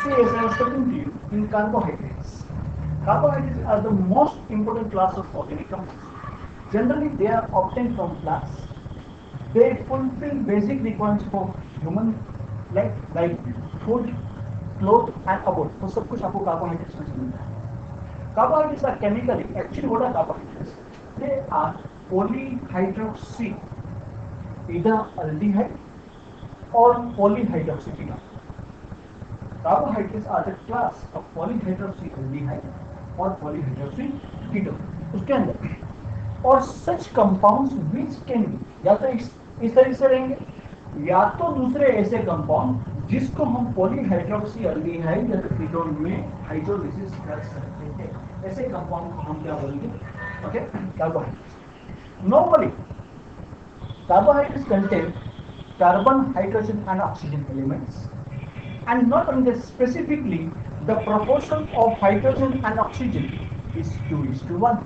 See, as I was talking to you, in carbohydrates. Carbohydrates are the most important class of organic compounds. Generally, they are obtained from plants. They fulfill basic requirements for human life, like food, clothes, and abode. तो सब कुछ आपको carbohydrates में से मिलता है. Carbohydrates are chemically, actually what are carbohydrates? They are polyhydroxy, either aldehyde or polyhydroxy. Carbohydrates are the class of polyhydroxyaldehyde or polyhydroxyketone. उसके अंदर और such compounds which can be या तो इस तरीके से रहेंगे या तो दूसरे ऐसे कंपाउंड जिसको हम पॉलीहाइड्रोक्सीएल्डिहाइड या कीटोन में हाइड्रोलिसिस कर सकते हैं. ऐसे कंपाउंड को हम क्या बोलेंगे? Okay, carbohydrates. Normally carbohydrates contain carbon, hydrogen and oxygen elements. And not only that, specifically, the proportion of hydrogen and oxygen is 2:1.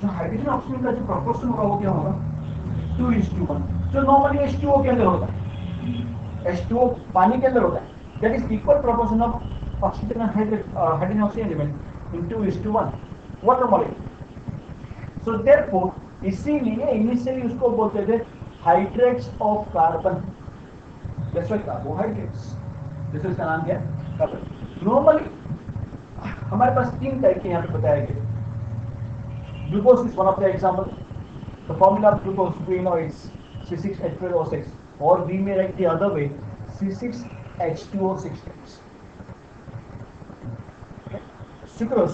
जो हाइड्रोजन ऑक्सीजन का जो प्रोपोर्शन होगा वो क्या होगा? 2:1. जो नॉर्मली H2O के अंदर होता है. H2O पानी के अंदर होता है. That is equal proportion of oxygen and hydrogen oxygen element in 2:1 water molecule. So therefore, इसीलिए इनिशियली उसको बोलते थे hydrates of carbon. That's why carbohydrates. जैसे इसका नाम क्या है? कार्बन. नॉर्मली हमारे पास 3 टाइप के यहाँ पे बताया गया. Glucose is one of the example. The formula of glucose we know is C6H12O6, और we may write the other way C6H2O6. Sucrose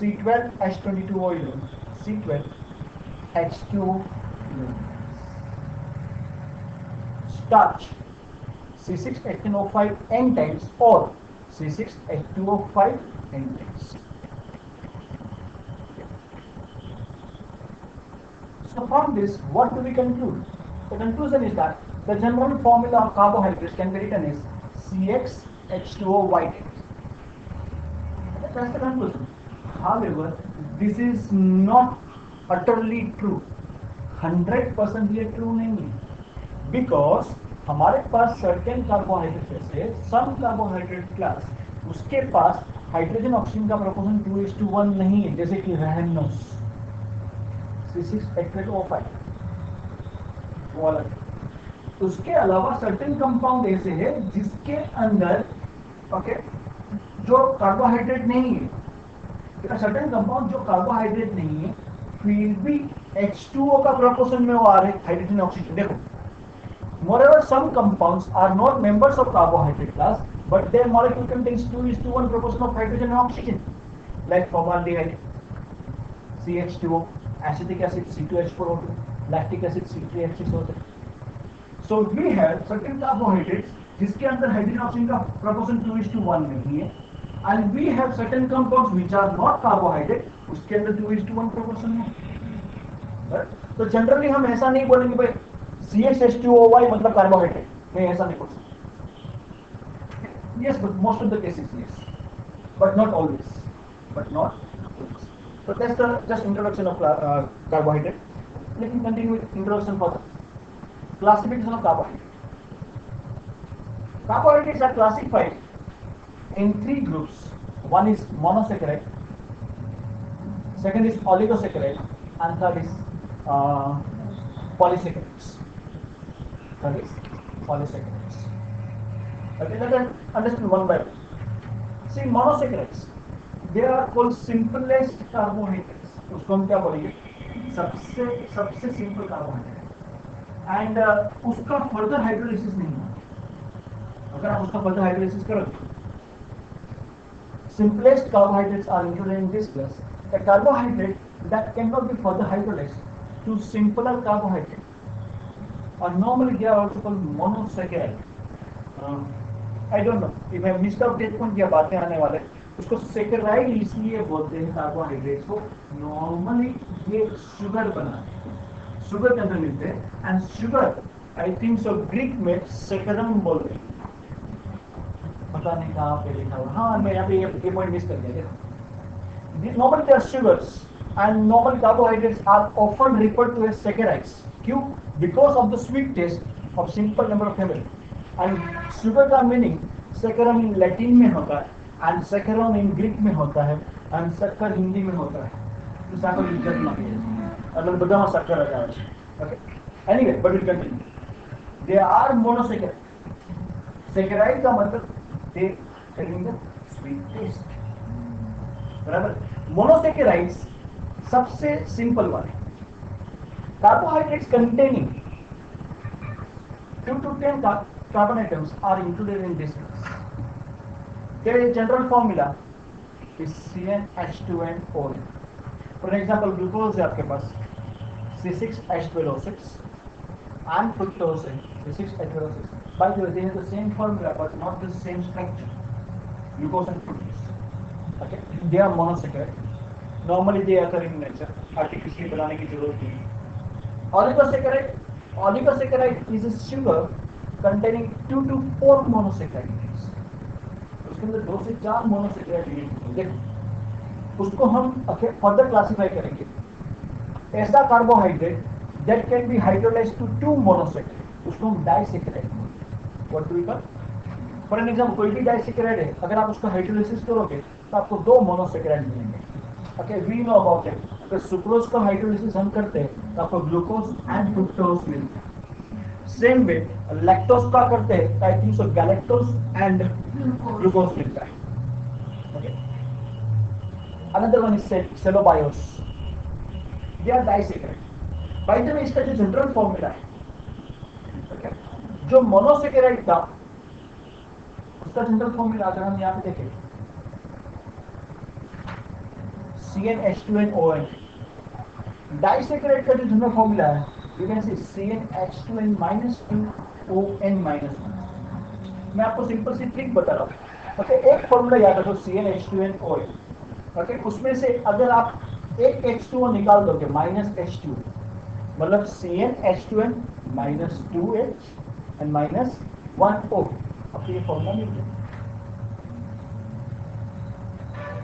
C12H22O11, C12H2O11. Starch C6H10O5 N times or C6H2O5 N times. So from this, what do we conclude? The conclusion is that the general formula of carbohydrates can be written as CxH2O times. That's the conclusion. However, this is not utterly true. 100% ये true नहीं है, because हमारे पास certain carbohydrate से सम carbohydrate class उसके पास hydrogen oxygen का proportion 2:1 नहीं है, जैसे कि रहनोस C6H12O5 वो अलग. उसके अलावा सर्टेन कंपाउंड ऐसे है जिसके अंदर ओके जो कार्बोहाइड्रेट नहीं है. सर्टेन कंपाउंड जो कार्बोहाइड्रेट नहीं है फिर भी H2O का प्रोपोर्शन में वो आ रहे हाइड्रोजन ऑक्सीजन. देखो, moreover, some compounds are not members of carbohydrate class, but their molecule contains 2:1 proportion of hydrogen and oxygen, like formaldehyde, CH2O, acetic acid C2H4O2, lactic acid C3H6O3. So we have certain carbohydrates जिसके अंदर hydrogen oxygen का proportion 2:1 नहीं है, and we have certain compounds which are not carbohydrate, उसके अंदर 2:1 proportion है. तो generally हम ऐसा नहीं बोलेंगे भाई CxH2OY मतलब कार्बोहाइड्रेट, नहीं ऐसा नहीं बोल सकते. Yes, but most of the cases yes, but not always. So that's the just introduction of carbohydrate. Let me continue with introduction for the classification of carbohydrate. Carbohydrates are classified in 3 groups. One is monosaccharide, second is oligosaccharide, and third is polysaccharides. Okay, let us understand one by one. See, monosaccharides, they are called simplest carbohydrates. उसको हम क्या बोलेंगे? सबसे simple carbohydrate. And उसका further hydrolysis नहीं है. अगर आप उसका फर्दर हाइड्रोलिसिस करोगे, simplest carbohydrates are included in this class. A carbohydrate that cannot be further hydrolyzed to simpler carbohydrate. Or normally they are also called monosaccharide. I don't know if I missed out that point. क्या बातें आने वाले उसको saccharide इसलिए बोलते हैं carbohydrates को. Normally ये शुगर बनाते हैं, शुगर के अंदर मिलते हैं. And sugar I think so Greek में सैकरम बोलते हैं. पता नहीं कहाँ पे लिखा हुआ. हाँ, मैं यहाँ पे ये पॉइंट मिस कर दिया. Normally they are sugars, and normal carbohydrates are often referred to as saccharides. क्यों? Because of the sweet taste of simple number of family. And sugar का meaning सेकरम इन लैटिन में होता है, एंड सेकरम इन ग्रीक में होता है, and शक्कर हिंदी में होता है. तो साकर इज्जत मांगे मतलब बदामा शक्कर आ जाए. Okay, anyway but will continue. They are monosaccharide. Saccharide का मतलब they telling the sweet taste. बराबर. मोनोसेकेराइड्स सबसे सिंपल वाले. Carbohydrates containing 2 to 10 carbon atoms are included in this class. Their general formula is CnH2nON. For example, glucose है आपके पास C6H12O6 and fructose है C6H12O6. By the way, they have the same formula but not the same structure. Glucose and fructose. Okay, they are monosaccharide. Normally they occur in nature. Artificially बनाने की जरूरत नहीं. Oligosaccharide is a sugar containing 2 to 4 monosaccharides. उसके अंदर 2 से 4 monosaccharides देखो, उसको हम फर्दर क्लासिफाई करेंगे. ऐसा carbohydrate that can be hydrolyzed to 2 monosaccharides, उसको हम disaccharide. What do we call? For an example, कोई भी डाइसैकेराइड है, अगर आप उसका हाइड्रोलाइसिस करोगे तो आपको 2 मोनोसैकेराइड मिलेंगे. Okay, we know about it. अगर सुक्रोज का हाइड्रोलाइसिस हम करते हैं तो आपको ग्लूकोज एंड फ्रुक्टोज मिलता है. सेम वे लैक्टोज का करते हैं तो I think so galactose and glucose मिलता है. Okay, another one is cellobiose. They are disaccharide. By the way इसका जो जनरल फॉर्मूला है, ओके, जो मोनोसैकेराइड था उसका जनरल फॉर्मूला अगर हम यहाँ पे देखें CnH2nON. डाइसैकेराइड का जो जनरल फॉर्मूला है you can see CnH2n -2 ON -1. मैं आपको सिंपल सी ट्रिक बता रहा हूँ. ओके, एक फॉर्मूला याद रखो CnH2nON. ओके, उसमें से अगर आप एक H2O निकाल दोगे -H2 मतलब CnH2n -2H and -1O. अब ये फॉर्मूला मिल गया.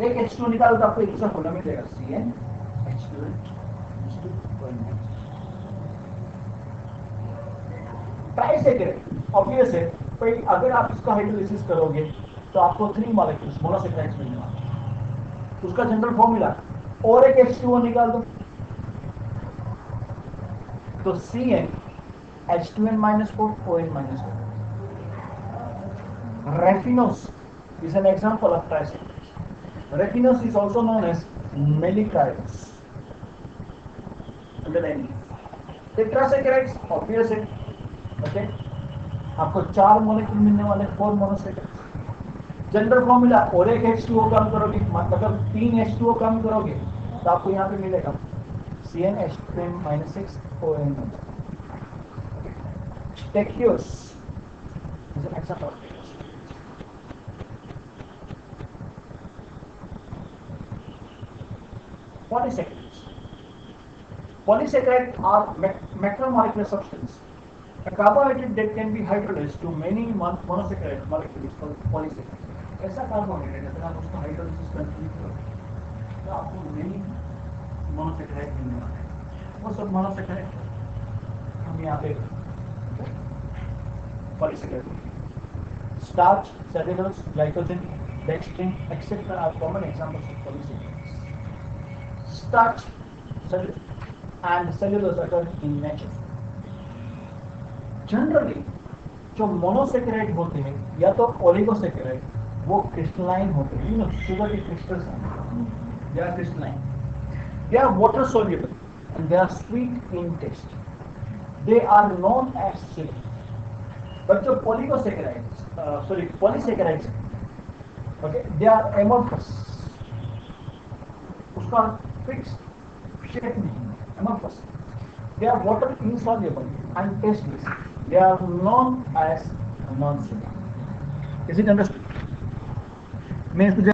एक H2 निकालो तो आपको एक दूसरा फॉर्मूला मिलेगा CnH2n. ट्राइसैकेराइड ऑब्वियस है भाई, अगर आप इसका हाइड्रोलाइसिस करोगे तो आपको 3 मॉलिक्यूल्स मोनोसैकेराइड्स मिलने वाले. उसका जनरल फॉर्मूला और एक H2O निकाल दो तो CnH2n -4 ON -4. Raffinose is an example of trisaccharide. Raffinose is also known as melitriose. Underline. Tetrasaccharides obvious है. ओके, आपको 4 मॉलिक्यूल मिलने वाले 4 मोनोसैकेराइड्स. जनरल फॉर्मूला और एक H2O कम करोगे मतलब 3 H2O कम करोगे तो आपको यहाँ पे मिलेगा CnH2n -6 ON. Techiose is an example. Polysaccharides. Polysaccharides are macromolecular substance. A carbohydrate that can be hydrolyzed to many monosaccharide molecules is called polysaccharide. ऐसा कार्बोहाइड्रेट अगर आप उसका हाइड्रोलाइसिस कंप्लीट करो तो आपको मेनी मोनोसैकेराइड मिलने वाला है. वो सब मोनोसैकेराइड हम यहाँ पे polysaccharide. Starch, cellulose, glycogen, dextrin etcetera are common examples of polysaccharides. Starch and cellulose occur in nature. Generally, जो मोनोसैकेराइड होते हैं या तो ओलिगोसैकेराइड वो क्रिस्टलाइन होते हैं. You know, sugar के crystals हैं. They are crystalline. They are water soluble and they are sweet in taste. They are known as syrup. But जो polysaccharides, okay, they are amorphous. उसका fixed shape नहीं है, amorphous. They are water insoluble and tasteless. They are known as non-syrup. Is it understood? मैं तुझे